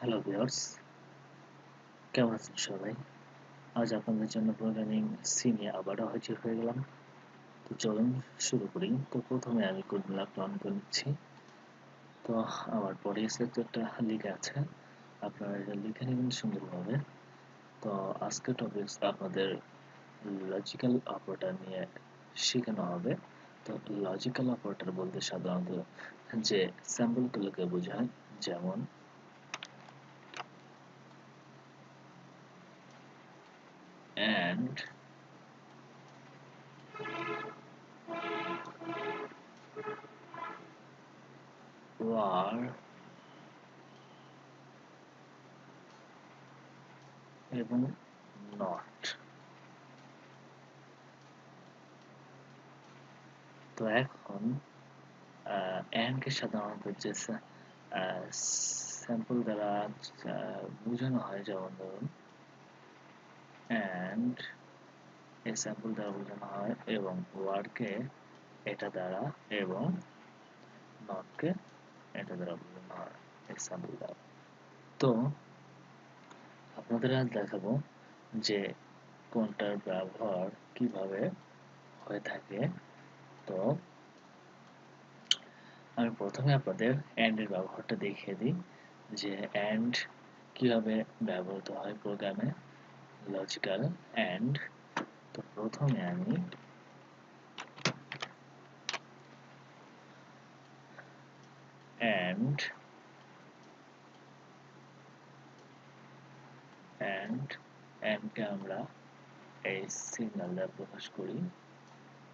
Hello viewers, কেমন আছেন সবাই? আজ আপনাদের জন্য প্রোগ্রামিং সি নিয়ে আবারও হাজির হয়ে গেলাম। তো চলুন শুরু করি। তো প্রথমে আমি কোডগুলো অন করে নিচ্ছি। তো আমার পরে সেক্টরটা লিখে আছে, আপনারা এটা লিখে নেবেন সুন্দরভাবে। তো আজকের টপিকস আপনাদের লজিক্যাল অপারেটর নিয়ে শেখানো হবে। তো লজিক্যাল অপারেটর বলতে সাধারণত যে স্যাম্পলগুলোকে বোঝায়, যেমন অ্যান্ড, ওয়ার এবং নট। তো এখন অ্যান্ড কে সাধারণত যে স্যাম্পল দ্বারা বোঝানো হয়, যেমন ধরুন অ্যান্ড এই স্যাম্পল দ্বারা বোঝানো হয়, এবং ওয়ার্ডকে এটা দ্বারা, এবং নটকে এটা দ্বারা বোঝানো হয় এই স্যাম্পল দ্বারা। তো আপনাদের আজ দেখাবো যে কোনটার ব্যবহার কিভাবে হয়ে থাকে। তো আমি প্রথমে আপনাদের অ্যান্ড এর ব্যবহারটা দেখিয়ে দিই যে অ্যান্ড কিভাবে ব্যবহৃত হয় প্রোগ্রামে, লজিক্যাল অ্যান্ড। তো প্রথমে আমি অ্যান্ড অ্যান্ডকে আমরা এই সিগন্যাল দ্বারা প্রকাশ করি।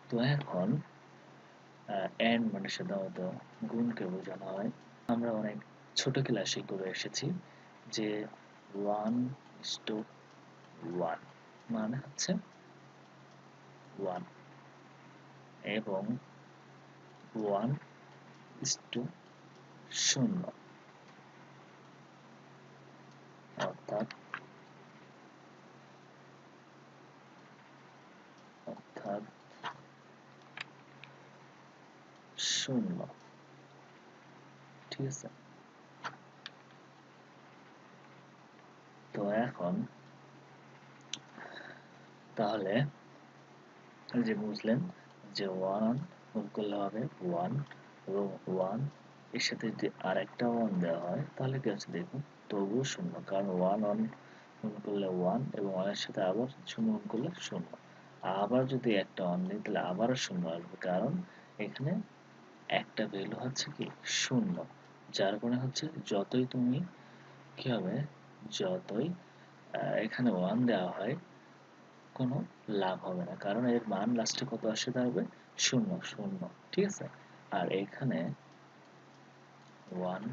তো এখন অ্যান্ড মানে সাধারণত গুণকে বোঝানো হয়। আমরা অনেক ছোট ক্লাসে করে এসেছি যে 1:1 মানে হচ্ছে 1, এবং 1:0 অর্থাৎ অর্থাৎ 0। ঠিক আছে? তো এখন তাহলে যে বুঝলেন যে 1 গুণ করলে হবে 1, এবং 1 এর সাথে যদি আরেকটা 1 দেওয়া হয় তাহলে কি হচ্ছে দেখুন, তবুও 0, কারণ 1 গুণ করলে 1, এবং 1 এর সাথে আবার 0 গুণ করলে 0। আবার যদি একটা 1 দিই তাহলে আবারও 0 আসবে, কারণ এখানে একটা ভ্যালু হচ্ছে কি 0, যার মানে হচ্ছে যতই তুমি কি হবে, যতই এখানে 1 দেওয়া হয় কোনো লাভ হবে না, কারণ এর মান লাস্টে কত আসে দাঁড়াবে, 0 0। ঠিক আছে? আর এখানে 1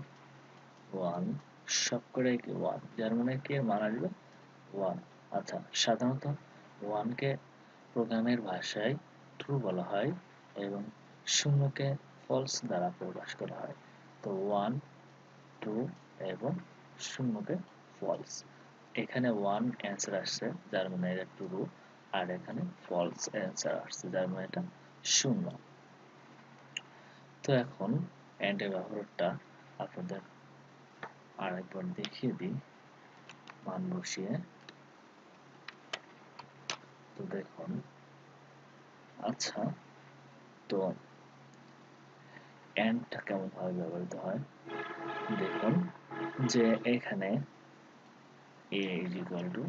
1 সব করে কি 1, যার মানে কি এর মান আসবে 1। আচ্ছা, সাধারণত 1 কে প্রোগ্রামের ভাষায় ট্রু বলা হয়, এবং 0 কে ফলস দ্বারা প্রকাশ করা হয়। তো 1 ট্রু এবং 0 কে ফলস। এখানে 1 অ্যান্সার আসছে, যার মানে এটা ট্রু, আর এখানে ফলস অ্যান্সার আসছে, যার মানে এটা 0। তো এখন এন্ড এর ব্যবহারটা আপনাদের আরেকবার দেখিয়ে দিই মান বসিয়ে। তো দেখুন, আচ্ছা, তো এন্ডটা কেমন ভাবে ব্যবহৃত হয় দেখুন, যে এখানে a is equal to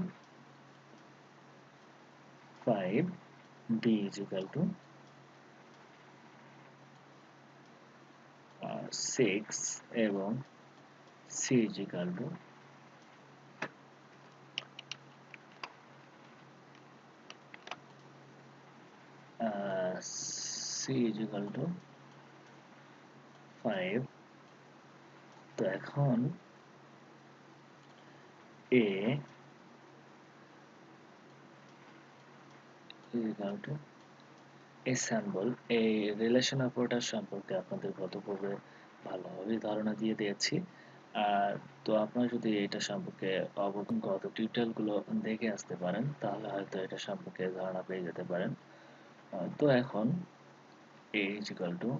5, b is equal to 6, এবং c is equal to c is equal to 5। তো এখন a is equal to a sample. এই রিলেশন অপারেটর সম্পর্কে আপনাদের গত পর্বে ভালোভাবে ধারণা দিয়ে দিয়েছি। আর তো আপনারা যদি এটা সম্পর্কে গত টিউটোরিয়ালগুলো দেখে আসতে পারেন, তাহলে হয়তো এটা সম্পর্কে ধারণা পেয়ে যেতে পারেন। তো এখন a is equal to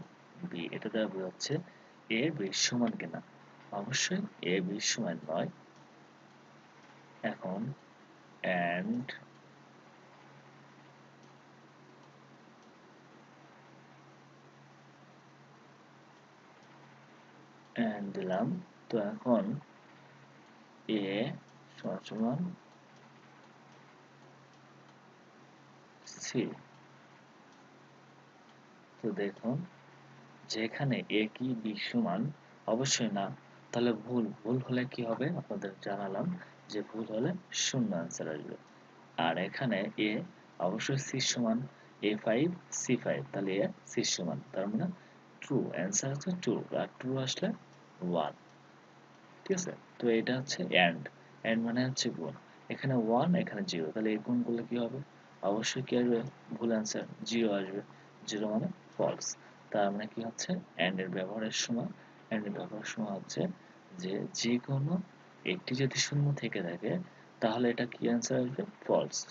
b, এটা দ্বারা বোঝাচ্ছে a b সমান কিনা। অবশ্যই এ বি সমান নয়। এখন অ্যান্ড দিলাম। তো এখন এ সমান সি। তো দেখুন যেখানে এ কি বি সমান অবশ্যই না, তাহলে ভুল হলে কি হবে আপনাদের জানালাম যে ভুল হলে শূন্য অ্যান্সার আসবে। আর এখানে এ অবশ্যই সি সমান A5 C5, তাহলে এ সি সমান, তার মানে ট্রু অ্যান্সার হচ্ছে ট্রু, আর ট্রু আসলে 1। ঠিক আছে, তো এটা হচ্ছে এন্ড মানে হচ্ছে গুণ। এখানে 1 এখানে 0, তাহলে এই গুণ করলে কি হবে, অবশ্যই কি আসবে, ভুল অ্যান্সার 0 আসবে। 0 মানে ফলস। তার মানে কি হচ্ছে এন্ড এর ব্যবহারের সময় হচ্ছে যে যে কোনো একটি যদি শূন্য থেকে থাকে তাহলে এটা কি অ্যান্সার আসবে,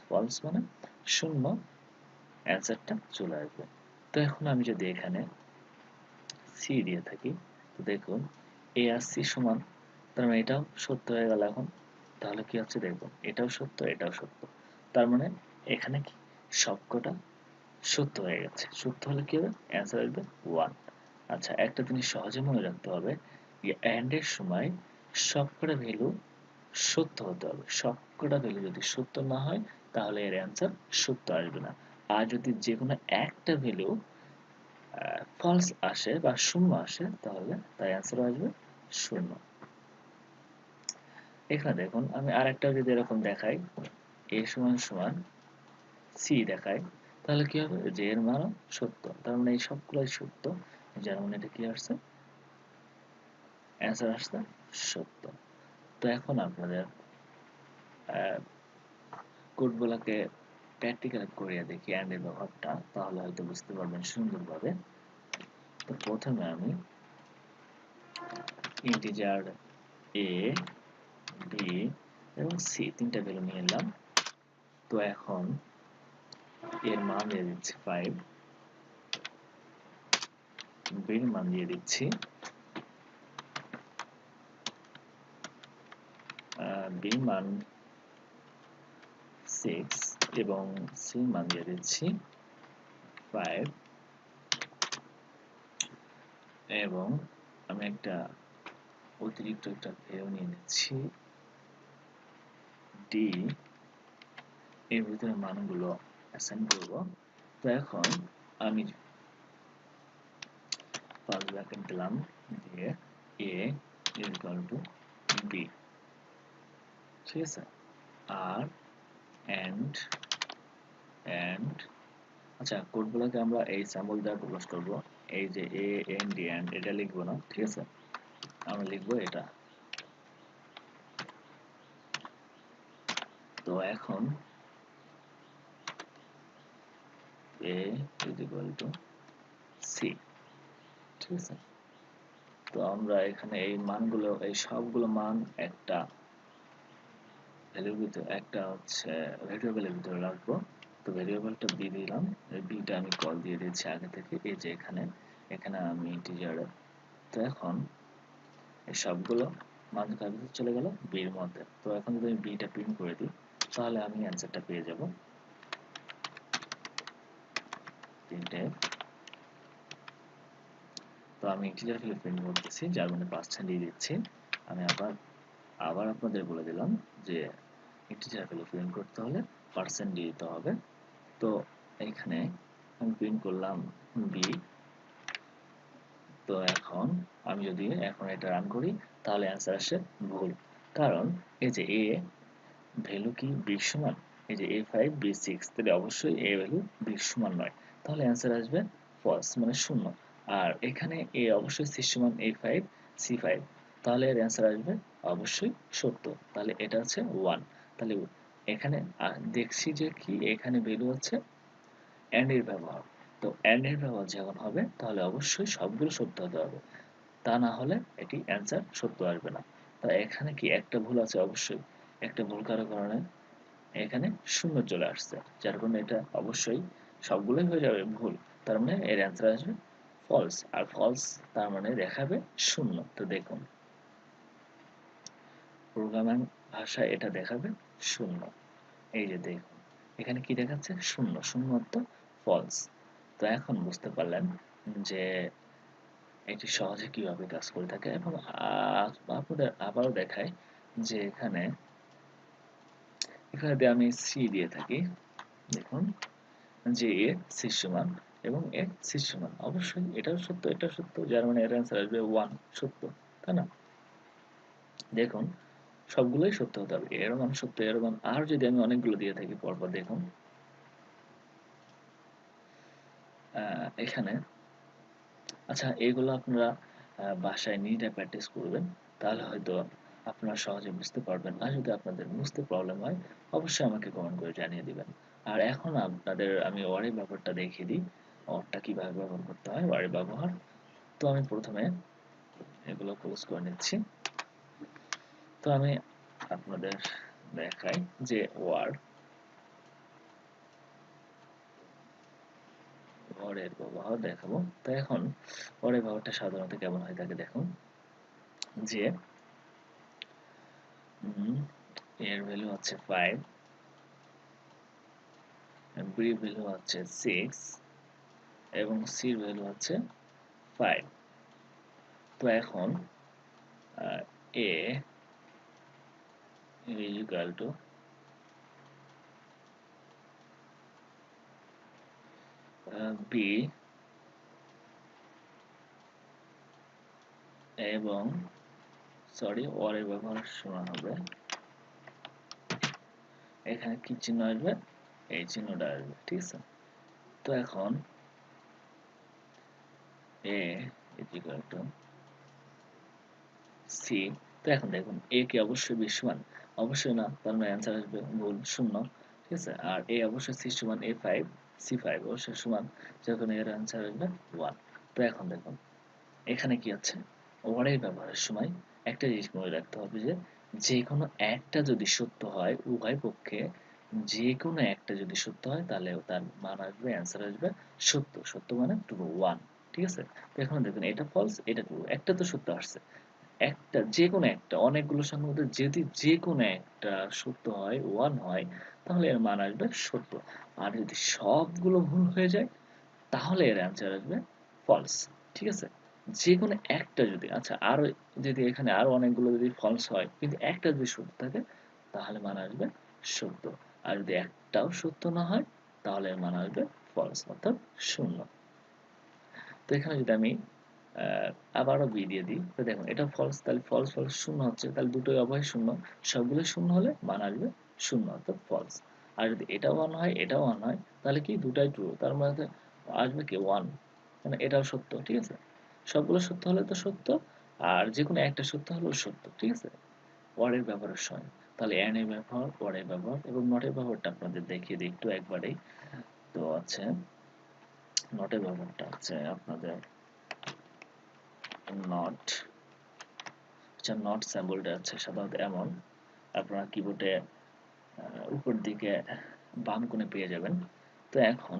ফলস মানে শূন্য অ্যান্সারটা চলে আসবে। তো এখন আমি যদি এখানে সি দিয়ে থাকি, তো দেখুন এ আর সি সমান, তার মানে এটাও সত্য হয়ে গেল। এখন তাহলে কি হচ্ছে দেখুন, এটাও সত্য এটাও সত্য, তার মানে এখানে কি সবকটা সত্য হয়ে গেছে। সত্য হলে কি হবে, অ্যান্সার আসবে 1। আচ্ছা, একটা জিনিস সহজে মনে রাখতে হবে, এন্ড এর সময় সবকটা ভ্যালু সত্য হতে হবে। সবকটা ভ্যালু যদি সত্য না হয় তাহলে এর অ্যান্সার সত্য আসবে না। আর যদি যে কোনো একটা ভ্যালু ফলস আসে বা শূন্য আসে তাহলে তার অ্যান্সার আসবে শূন্য। এখানে দেখুন আমি আরেকটা যদি এরকম দেখাই, এ সমান সমান সি দেখাই, তাহলে কি হবে, যে এর মানও সত্য, তার মানে এই সবগুলাই সত্য, যার মানে এটা কি আসছে, অ্যান্সার আসছে সত্য। তো এখন আপনাদের কোডগুলোকে প্র্যাকটিক্যাল করিয়ে দেখি অ্যান্ড এর ব্যবহারটা, তাহলে হয়তো বুঝতে পারবেন সুন্দরভাবে। তো প্রথমে আমি ইন্টিজার এ বি এবং সি তিনটা ভ্যালু নিয়ে নিলাম। তো এখন এর মান দিয়ে দিচ্ছি 5, বির মান দিয়ে দিচ্ছি বি মান 6 এবং সি মান দিয়ে দিচ্ছি 5। এবং আমি একটা অতিরিক্ত একটা ভ্যালু নিয়ে নিচ্ছি ডি, এর ভিতরে মানগুলো অ্যাসাইন করব। তো এখন আমি ফার্স্ট ব্র্যাকেট দিলাম, দিয়ে এ ইকুয়াল টু বি, ঠিক আছে। আর এন্ড এন্ড আচ্ছা, কোডগুলোকে আমরা এই সিম্বল দ্বারা প্রকাশ করব। এই যে এ এন ডি এন্ড, এটা লিখবো না, ঠিক আছে, আমরা লিখবো এটা। তো এখন এ ইজ ইকুয়াল টু সি, ঠিক আছে। তো আমরা এখানে এই মানগুলো, এই সবগুলো মান একটা ভ্যালুর ভিতরে, একটা হচ্ছে ভেরিয়েবলের ভিতরে রাখবো। তো ভেরিয়েবলটা বি দিলাম, এই বিটা আমি কল দিয়ে দিয়েছি আগে থেকে, এই যে এখানে এখানে আমি ইন্টিজারে। তো এখন এই সবগুলো মান কার ভিতরে চলে গেল, বির মধ্যে। তো এখন যদি আমি বিটা প্রিন্ট করে দিই তাহলে আমি অ্যান্সারটা পেয়ে যাব, 3। তো আমি ইন্টিজার ভ্যালু প্রিন্ট করতেছি, যার মানে পার্সেন্ট দিয়ে দিচ্ছি। আমি আবার আপনাদের বলে দিলাম যে ইন্টিজার ভ্যালু প্রিন্ট করতে হলে পার্সেন্ট দিয়ে দিতে হবে। তো এখানে আমি প্রিন্ট করলাম বি। তো এখন আমি যদি এখন এটা রান করি তাহলে অ্যান্সার আসে ভুল, কারণ এই যে এ ভ্যালু কি বি সমান, এই যে A5 B6, তাহলে অবশ্যই এ ভ্যালু বি সমান নয়, তাহলে অ্যান্সার আসবে ফলস মানে শূন্য। আর এখানে এ অবশ্যই সি সমান A5 C5, তাহলে এর অ্যান্সার আসবে অবশ্যই সত্য, তাহলে এটা হচ্ছে 1। তাহলে এখানে দেখছি যে কি এখানে ভ্যালু হচ্ছে এন্ড এর ব্যবহার। তো এন্ড এর ব্যবহার যখন হবে তাহলে অবশ্যই সবগুলো সত্য হতে হবে, তা না হলে এটি অ্যান্সার সত্য আসবে না। তা এখানে কি একটা ভুল আছে, অবশ্যই একটা ভুল করার কারণে এখানে শূন্য চলে আসছে, যার কারণে এটা অবশ্যই সবগুলোই হয়ে যাবে ভুল, তার মানে এর অ্যান্সার আসবে ফলস। আর ফলস তার মানে দেখাবে শূন্য। তো দেখুন প্রোগ্রামিং ভাষায় এটা দেখাবে 0। এই যে দেখুন এখানে কি দেখাচ্ছে 0, 0 অর্থ ফলস। তো এখন বুঝতে পারলেন যে এটি সহজে কিভাবে কাজ করে থাকে। এবং আপনাদের আবারও দেখায় যে এখানে এখানে আমি সি দিয়ে থাকি, দেখুন যে এ সি সমান এবং এ সি সমান, অবশ্যই এটাও সত্য এটাও সত্য, যার মানে এর অ্যান্সার আসবে 1, সত্য, তাই না? দেখুন সবগুলোই সত্য হতে হবে, এর মান সত্য এর মান। আর যদি আমি অনেকগুলো দিয়ে থাকি পরপর, দেখুন এখানে, আচ্ছা এগুলো আপনারা বাসায় নিজেরা প্র্যাকটিস করবেন, তাহলে হয়তো আপনারা সহজে বুঝতে পারবেন। আর যদি আপনাদের বুঝতে প্রবলেম হয় অবশ্যই আমাকে কমেন্ট করে জানিয়ে দিবেন। আর এখন আপনাদের আমি ওয়ারের ব্যবহারটা দেখিয়ে দিই, ওয়ারটা কিভাবে ব্যবহার করতে হয়, ওয়ারের ব্যবহার। তো আমি প্রথমে এগুলো ক্লোজ করে নিচ্ছি। তো আমি আপনাদের দেখাই যে ওয়ারের ব্যবহার দেখাবো। তো এখন ওয়ারের ব্যবহারটা সাধারণত কেমন হয় থাকে দেখুন, যে এর ভ্যালু হচ্ছে 5, বি ভ্যালু হচ্ছে 6 এবং সির ভ্যালু হচ্ছে 5। তো এখন এ ইকুয়াল টু বি এবং সরি ওয়ারের ব্যবহার সমান হবে, এখানে কি চিহ্ন আসবে, এই চিহ্নটা আসবে, ঠিক আছে? তো এখন এ ইকুয়াল টু সি। তো এখন দেখুন এ কি অবশ্যই বি সমান, অবশ্যই না, তার মানে অ্যান্সার আসবে ভুল, 0, ঠিক আছে? আর এ অবশ্যই সি সমান A5, C5 অবশ্যই সমান, যখন এর অ্যান্সার আসবে 1। তো এখন দেখুন এখানে কি আছে, ওয়ারের ব্যবহারের সময় একটা জিনিস মনে রাখতে হবে যে যে কোনো একটা যদি সত্য হয়, উভয় পক্ষে যে কোনো একটা যদি সত্য হয় তাহলে তার মান আসবে, অ্যান্সার আসবে সত্য, সত্য মানে ট্রু, 1, ঠিক আছে? তো এখন দেখুন এটা ফলস এটা ট্রু, একটা তো সত্য আসছে, একটা যে কোনো একটা, অনেকগুলো সংখ্যার মধ্যে যদি যে কোনো একটা সত্য হয়, 1 হয়, তাহলে এর মান আসবে সত্য। আর যদি সবগুলো ভুল হয়ে যায় তাহলে এর অ্যান্সার আসবে ফলস, ঠিক আছে? যে কোনো একটা যদি, আচ্ছা আরো যদি এখানে আরো অনেকগুলো যদি ফলস হয় কিন্তু একটা যদি সত্য থাকে তাহলে মান আসবে সত্য। আর যদি একটাও সত্য না হয় তাহলে এর মান আসবে ফলস, অর্থাৎ 0। তো এখানে যদি আমি আহ, আবারও বি দিয়ে দিই, তো দেখুন এটা ফলস, তাহলে ফলস ফলস 0 হচ্ছে, তাহলে দুটোই উভয় 0, সবগুলো 0 হলে মান আসবে 0, অর্থাৎ ফলস। আর যদি এটাও 1 হয় এটাও 1 হয় তাহলে কি দুটাই ট্রু, তার মধ্যে আসবে কি 1, মানে এটাও সত্য, ঠিক আছে? সবগুলো সত্য হলে তো সত্য, আর যে কোনো একটা সত্য হলেও সত্য, ঠিক আছে? ওয়ারের ব্যবহারের সময় তাহলে এন্ড এর ব্যবহার, ওয়ারের ব্যবহার এবং নটের ব্যবহারটা আপনাদের দেখিয়ে দিই একটু একবারেই। তো আছে নটের ব্যবহারটা হচ্ছে আপনাদের নট, আচ্ছা নট সিম্বলটা আছে সাধারণত এমন, আপনারা কিবোর্ডে উপর দিকে বাম কোণে পেয়ে যাবেন। তো এখন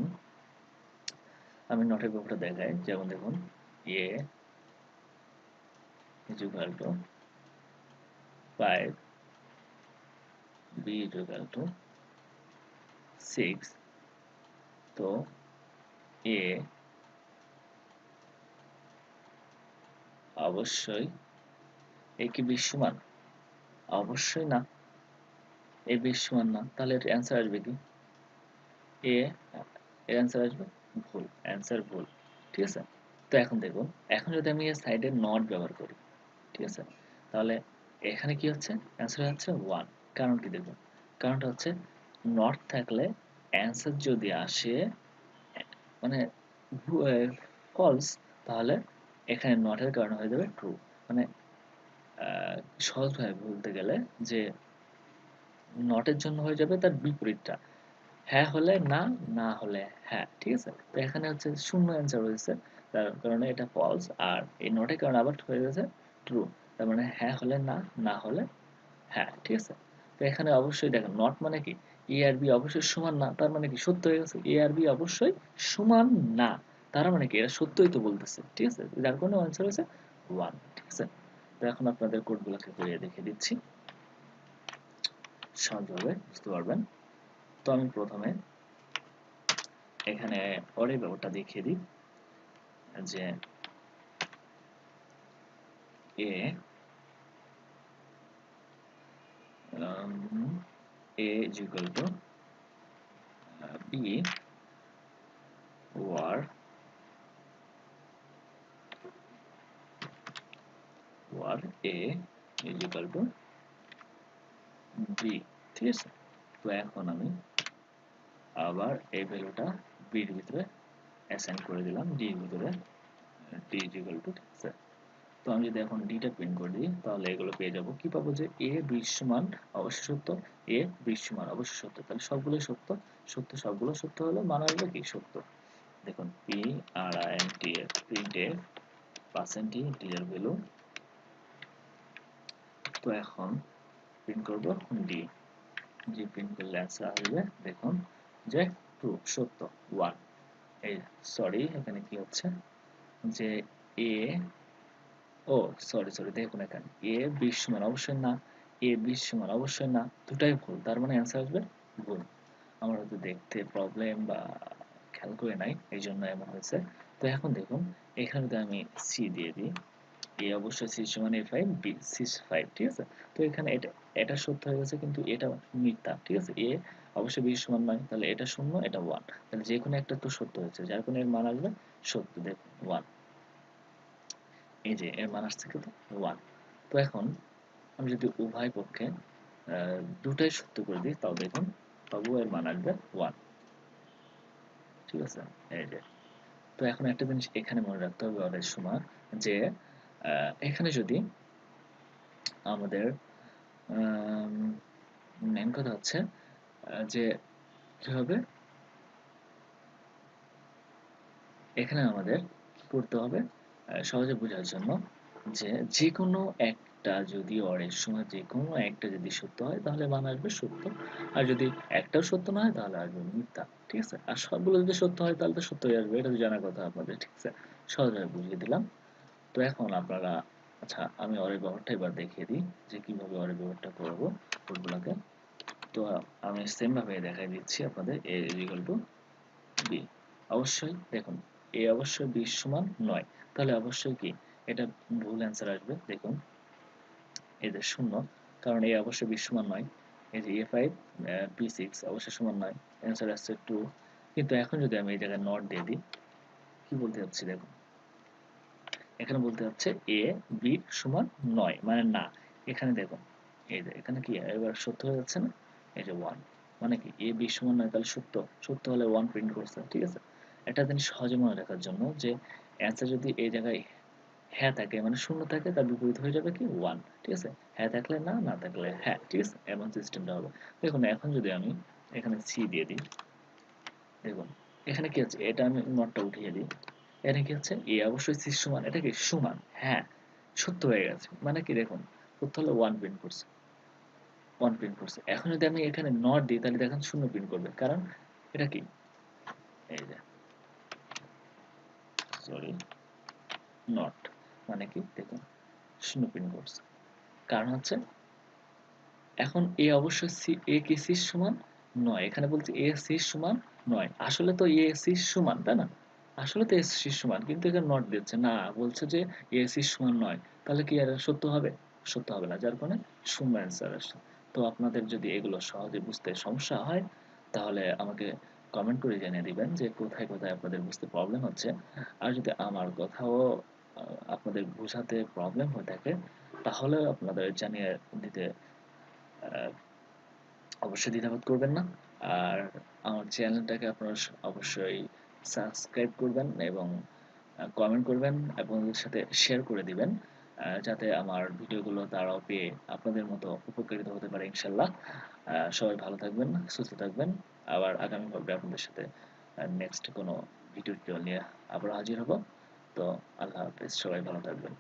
আমি নটের ব্যবহারটা দেখাই, যেমন দেখুন এ is equal to 5, b is equal to 6, তো এ অবশ্যই এ কি b সমান, অবশ্যই না, এ b সমান না, তাহলে এর অ্যান্সার আসবে কি এ, এর অ্যান্সার আসবে ভুল, অ্যান্সার ভুল, ঠিক আছে? তো এখন দেখুন এখন যদি আমি এর সাইডে নট ব্যবহার করি, ঠিক আছে, তাহলে এখানে কি হচ্ছে, অ্যান্সার হচ্ছে 1। কারণ কি দেখুন, কারণটা হচ্ছে নট থাকলে অ্যান্সার যদি আসে মানে ফলস, তাহলে এখানে নটের কারণে হয়ে যাবে ট্রু। মানে সহজভাবে বলতে গেলে যে নটের জন্য হয়ে যাবে তার বিপরীতটা, হ্যাঁ হলে না, না হলে হ্যাঁ, ঠিক আছে? তো এখানে হচ্ছে শূন্য অ্যান্সার হয়েছে, তার কারণে এটা ফলস, আর এই নটের কারণে আবার হয়ে গেছে ট্রু, তার মানে হ্যাঁ হলে না, না হলে হ্যাঁ, ঠিক আছে? তো এখানে অবশ্যই দেখেন নট মানে কি, এ আর বি অবশ্যই সমান না, তার মানে কি সত্য হয়ে গেছে, এ আর বি অবশ্যই সমান না, তার মানে কি এরা সত্যই তো বলতেছে, ঠিক আছে? যার কারণে অ্যান্সার হয়েছে 1, ঠিক আছে? তো এখন আপনাদের কোডগুলোকে করিয়ে দেখিয়ে দিচ্ছি। সহজভাবে বুঝতে পারবেন। তো আমি প্রথমে এখানে অরে ব্যাপারটা দেখিয়ে দিই যে এ is equal to b war a is equal to b, ঠিক আছে। তো এখন আমি আবার এই ভ্যালুটা b এর ভিতরে অ্যাসাইন করে দিলাম, d এর ভিতরে d is equal to, ঠিক আছে। তো আমি যদি এখন d টা প্রিন্ট করে দিই তাহলে এগুলো পেয়ে যাব, কি পাবো যে a বিশ্বমান অবশ্যই সত্য, a বিশ্বমান অবশ্যই সত্য, তাহলে সবগুলোই সত্য, সত্য সবগুলো সত্য হলে মান আসবে কি সত্য। দেখুন printf printf পার্সেন্ট d এর ভ্যালু, তো এখন প্রিন্ট করব d, জি প্রিন্ট করলে অ্যান্সার আসবে দেখুন যে ট্রু সত্য 1। এই সরি এখানে কি হচ্ছে যে a, ও সরি সরি দেখুন এখানে a 20 সমান অবশ্যই না, a 20 সমান অবশ্যই না, দুটাই ভুল, তার মানে অ্যান্সার আসবে ভুল। আমার হয়তো দেখতে প্রবলেম বা খেয়াল করে নাই এই জন্য এমন হয়েছে। তো এখন দেখুন এখানে যদি আমি c দিয়ে দিই, a অবশ্যই c সমান a5 b c5, ঠিক আছে। তো এখানে এটা এটা সত্য হয়ে গেছে কিন্তু এটা মিথ্যা, ঠিক আছে। a অবশ্যই b সমান নয়, তাহলে এটা শূন্য এটা 1, তাহলে যে কোনো একটা তো সত্য হয়েছে, যার কোনো এর মান আসবে সত্য, দেখুন 1, এই যে এর মান আসছে কত 1। তো এখন আমি যদি উভয় পক্ষে দুটাই সত্য করে দিই তাও দেখুন তবুও এর মান আসবে 1, ঠিক আছে। এই যে, তো এখন একটা জিনিস এখানে মনে রাখতে হবে অনেক সময় যে এখানে যদি আমাদের মেন কথা হচ্ছে যে কি হবে, এখানে আমাদের কি করতে হবে সহজে বোঝার জন্য যে যে কোনো একটা যদি অরের সময় যে কোনো একটা যদি সত্য হয় তাহলে মান আসবে সত্য, আর যদি একটাও সত্য না হয় তাহলে আসবে মিথ্যা, ঠিক আছে। আর সবগুলো যদি সত্য হয় তাহলে তো সত্যই আসবে, এটা তো জানার কথা আপনাদের, ঠিক আছে। সহজভাবে বুঝিয়ে দিলাম। তো এখন আপনারা, আচ্ছা আমি অরের ব্যবহারটা এবার দেখিয়ে দিই যে কিভাবে অরের ব্যবহারটা করবো কোডগুলোকে। তো আমি সেম ভাবে দেখাই দিচ্ছি আপনাদের a ইকুয়াল টু b, অবশ্যই দেখুন a অবশ্যই b সমান নয়, তাহলে অবশ্যই কি এটা ভুল অ্যান্সার আসবে, দেখুন এই যে শূন্য, কারণ a অবশ্যই b সমান নয়, এই যে a5 b6 অবশ্যই সমান নয়, অ্যান্সার আসছে 2। কিন্তু এখন যদি আমি এই জায়গায় নট দিয়ে দিই কি বলতে চাচ্ছি দেখুন, এখানে বলতে হচ্ছে a b সমান নয় মানে না, এখানে দেখুন এই যে এখানে কি এবার সত্য হয়ে যাচ্ছে না, এই যে 1, মানে কি a b সমান নয় তাহলে সত্য, সত্য হলে 1 প্রিন্ট করছে, ঠিক আছে। একটা জিনিস সহজে মনে রাখার জন্য যে অ্যান্সার যদি এই জায়গায় হ্যাঁ থাকে মানে শূন্য থাকে তার বিপরীত হয়ে যাবে কি 1, ঠিক আছে। হ্যাঁ থাকলে না, না থাকলে হ্যাঁ, ঠিক আছে, এমন সিস্টেমটা হবে। দেখুন এখন যদি আমি এখানে c দিয়ে দিই, দেখুন এখানে কি আছে, এটা আমি নটটা উঠিয়ে দিই, এখানে কি হচ্ছে a অবশ্যই c সমান, এটা কি সমান, হ্যাঁ সত্য হয়ে গেছে, মানে কি দেখুন সত্য হলে 1 প্রিন্ট করছে, 1 প্রিন্ট করছে। এখন যদি আমি এখানে নট দিই তাহলে দেখেন শূন্য প্রিন্ট করবে, কারণ এটা কি এই যে সরি নট, মানে কি দেখুন শূন্য প্রিন্ট করছে, কারণ হচ্ছে এখন a অবশ্যই c, a কি c সমান নয়, এখানে বলছে a c সমান নয়, আসলে তো a c সমান তাই না, আসলে তো a c সমান, কিন্তু এখানে নট দিচ্ছে না, বলছে যে a c সমান নয়, তাহলে কি আর সত্য হবে, সত্য হবে না, যার কারণে শূন্য অ্যান্সার আসে। তো আপনাদের যদি এগুলো সহজে বুঝতে সমস্যা হয় তাহলে আমাকে কমেন্ট করে জানিয়ে দিবেন যে কোথায় কোথায় আপনাদের বুঝতে প্রবলেম হচ্ছে। আর যদি আমার কথাও আপনাদের বোঝাতে প্রবলেম হয়ে থাকে তাহলে আপনাদের জানিয়ে দিতে আহ, অবশ্যই দ্বিধাবোধ করবেন না। আর আমার চ্যানেলটাকে আপনারা অবশ্যই সাবস্ক্রাইব করবেন এবং কমেন্ট করবেন এবং ওদের সাথে শেয়ার করে দিবেন, যাতে আমার ভিডিওগুলো তারাও পেয়ে আপনাদের মতো উপকৃত হতে পারে ইনশাল্লাহ। সবাই ভালো থাকবেন, সুস্থ থাকবেন। আবার আগামী পর্বে আপনাদের সাথে নেক্সট কোনো ভিডিও নিয়ে আবার হাজির হব। তো আল্লাহ হাফেজ, সবাই ভালো থাকবেন।